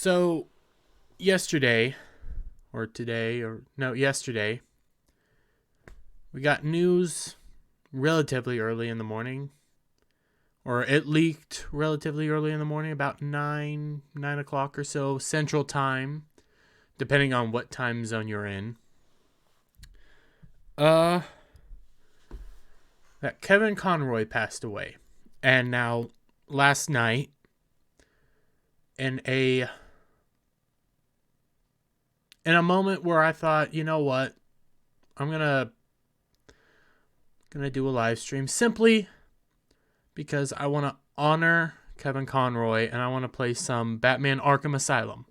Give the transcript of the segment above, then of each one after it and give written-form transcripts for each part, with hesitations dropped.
So, yesterday, or today, or no, yesterday, we got news relatively early in the morning, or it leaked relatively early in the morning, about 9 o'clock or so, Central Time, depending on what time zone you're in. That Kevin Conroy passed away. And now, last night, in a moment where I thought, you know what, I'm gonna do a live stream simply because I want to honor Kevin Conroy and I want to play some Batman Arkham Asylum.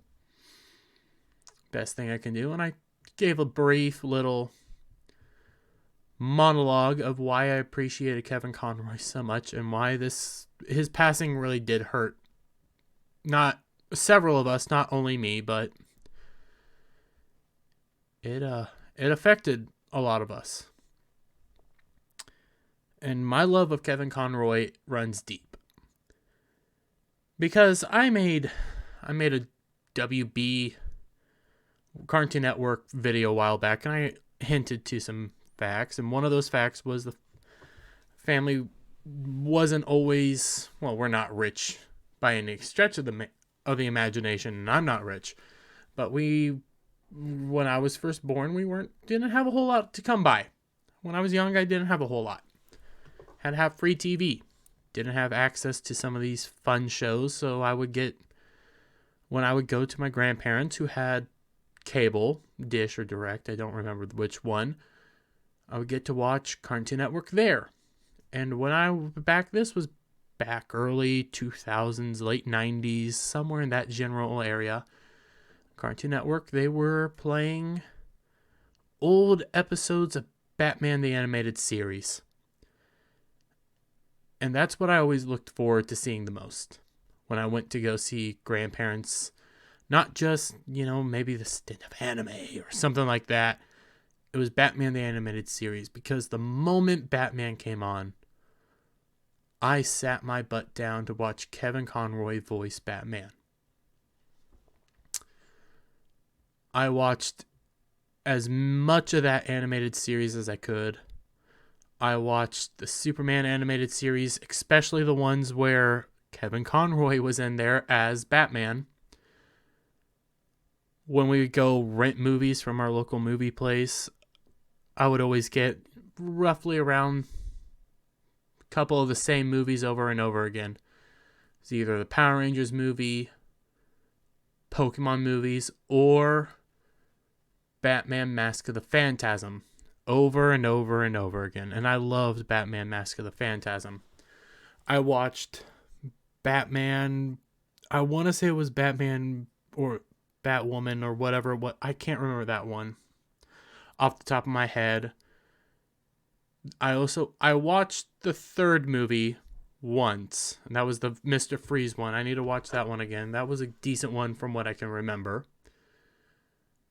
Best thing I can do. And I gave a brief little monologue of why I appreciated Kevin Conroy so much and why his passing really did hurt. Not several of us, not only me, but it affected a lot of us. And my love of Kevin Conroy runs deep. Because I made a WB Cartoon Network video a while back, and I hinted to some facts, and one of those facts was the family wasn't always, well, we're not rich by any stretch of the imagination, and I'm not rich, but when I was first born, didn't have a whole lot to come by. When I was young, I didn't have a whole lot. Had to have free TV. Didn't have access to some of these fun shows, so when I would go to my grandparents who had cable, Dish or Direct, I don't remember which one, I would get to watch Cartoon Network there. And this was back early 2000s, late 90s, somewhere in that general area. Cartoon Network, they were playing old episodes of Batman the Animated Series. And that's what I always looked forward to seeing the most when I went to go see grandparents. Not just, maybe the stint of anime or something like that. It was Batman the Animated Series, because the moment Batman came on, I sat my butt down to watch Kevin Conroy voice Batman. I watched as much of that animated series as I could. I watched the Superman animated series, especially the ones where Kevin Conroy was in there as Batman. When we would go rent movies from our local movie place, I would always get roughly around a couple of the same movies over and over again. It's either the Power Rangers movie, Pokémon movies, or Batman Mask of the Phantasm. Over and over and over again. And I loved Batman Mask of the Phantasm. I watched Batman, I want to say it was Batman or Batwoman or whatever. I can't remember that one off the top of my head. I watched the third movie once, and that was the Mr. Freeze one. I need to watch that one again. That was a decent one from what I can remember.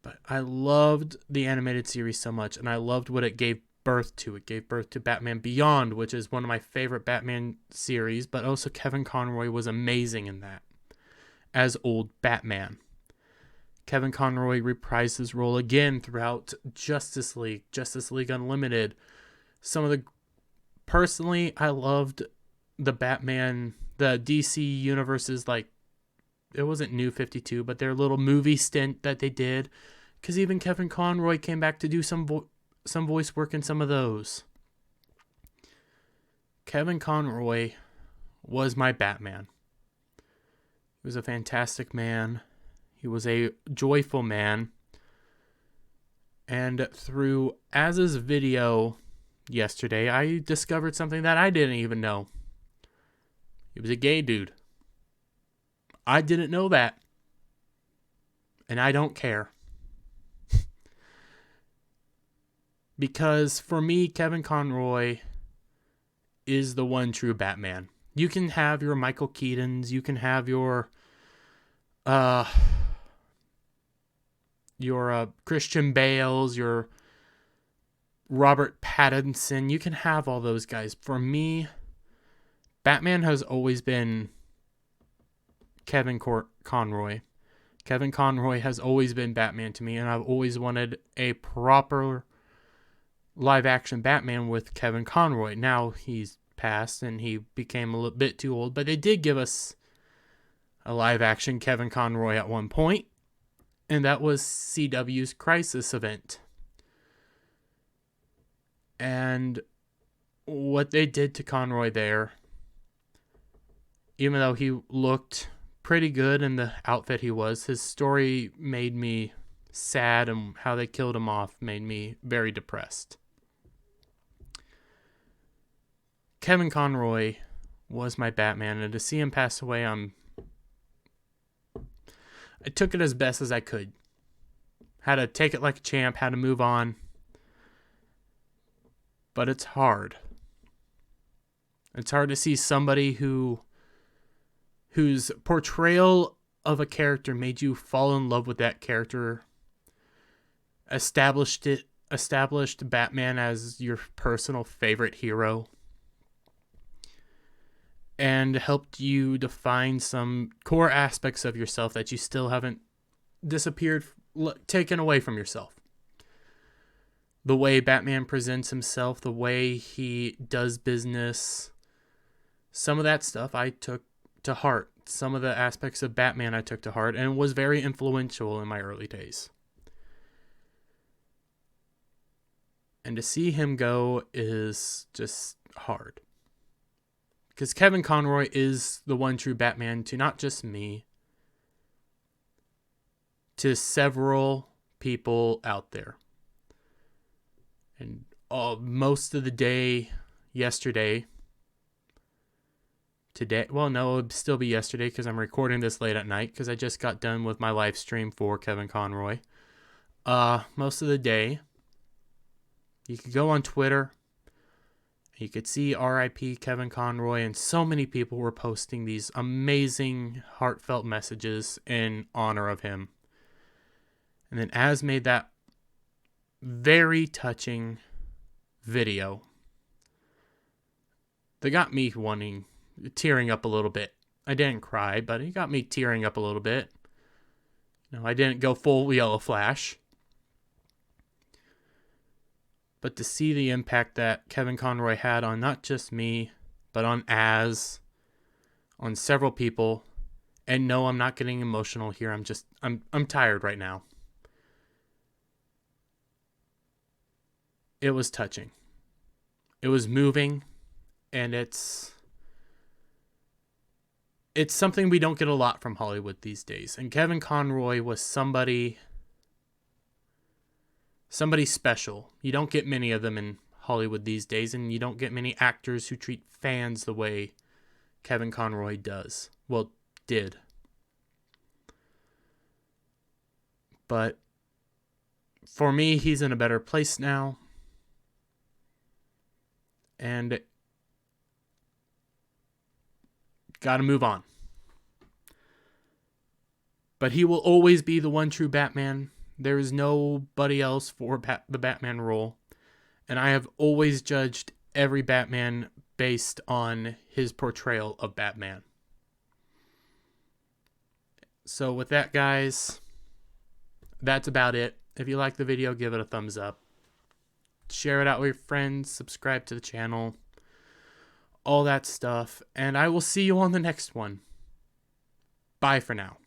But I loved the animated series so much, and I loved what it gave birth to. It gave birth to Batman Beyond, which is one of my favorite Batman series, but also Kevin Conroy was amazing in that as old Batman. Kevin Conroy reprised his role again throughout Justice League Unlimited. Personally, I loved the Batman, the DC universes, like, it wasn't New 52, but their little movie stint that they did. Because even Kevin Conroy came back to do some voice work in some of those. Kevin Conroy was my Batman. He was a fantastic man. He was a joyful man. And through Az's video yesterday, I discovered something that I didn't even know. He was a gay dude. I didn't know that. And I don't care. Because for me, Kevin Conroy is the one true Batman. You can have your Michael Keatons, you can have your Christian Bales, your Robert Pattinson. You can have all those guys. For me, Batman has always been Kevin Conroy. Kevin Conroy has always been Batman to me, and I've always wanted a proper live action Batman with Kevin Conroy. Now he's passed and he became a little bit too old, but they did give us a live action Kevin Conroy at one point, and that was CW's Crisis event. And what they did to Conroy there, even though he looked pretty good in the outfit he was, his story made me sad, and how they killed him off made me very depressed. Kevin Conroy was my Batman, and to see him pass away, I took it as best as I could. Had to take it like a champ, had to move on. But it's hard. It's hard to see somebody whose portrayal of a character made you fall in love with that character, established Batman as your personal favorite hero, and helped you define some core aspects of yourself that you still haven't taken away from yourself. The way Batman presents himself, the way he does business, some of that stuff I took to heart. Some of the aspects of Batman I took to heart, and was very influential in my early days. And to see him go is just hard. Because Kevin Conroy is the one true Batman to not just me, to several people out there. And most of the day yesterday, today, well, no, it would still be yesterday because I'm recording this late at night because I just got done with my live stream for Kevin Conroy. Most of the day, you could go on Twitter, you could see RIP Kevin Conroy, and so many people were posting these amazing, heartfelt messages in honor of him. And then Az made that very touching video that got me tearing up a little bit. I didn't cry, but it got me tearing up a little bit. I didn't go full Yellow Flash. But to see the impact that Kevin Conroy had on not just me, but on Az, on several people, and no, I'm not getting emotional here. I'm tired right now. It was touching. It was moving, and it's something we don't get a lot from Hollywood these days. And Kevin Conroy was somebody special. You don't get many of them in Hollywood these days, and you don't get many actors who treat fans the way Kevin Conroy does. Well, did. But for me, he's in a better place now. And got to move on. But he will always be the one true Batman. There is nobody else for the Batman role. And I have always judged every Batman based on his portrayal of Batman. So with that, guys, that's about it. If you like the video, give it a thumbs up. Share it out with your friends. Subscribe to the channel. All that stuff. And I will see you on the next one. Bye for now.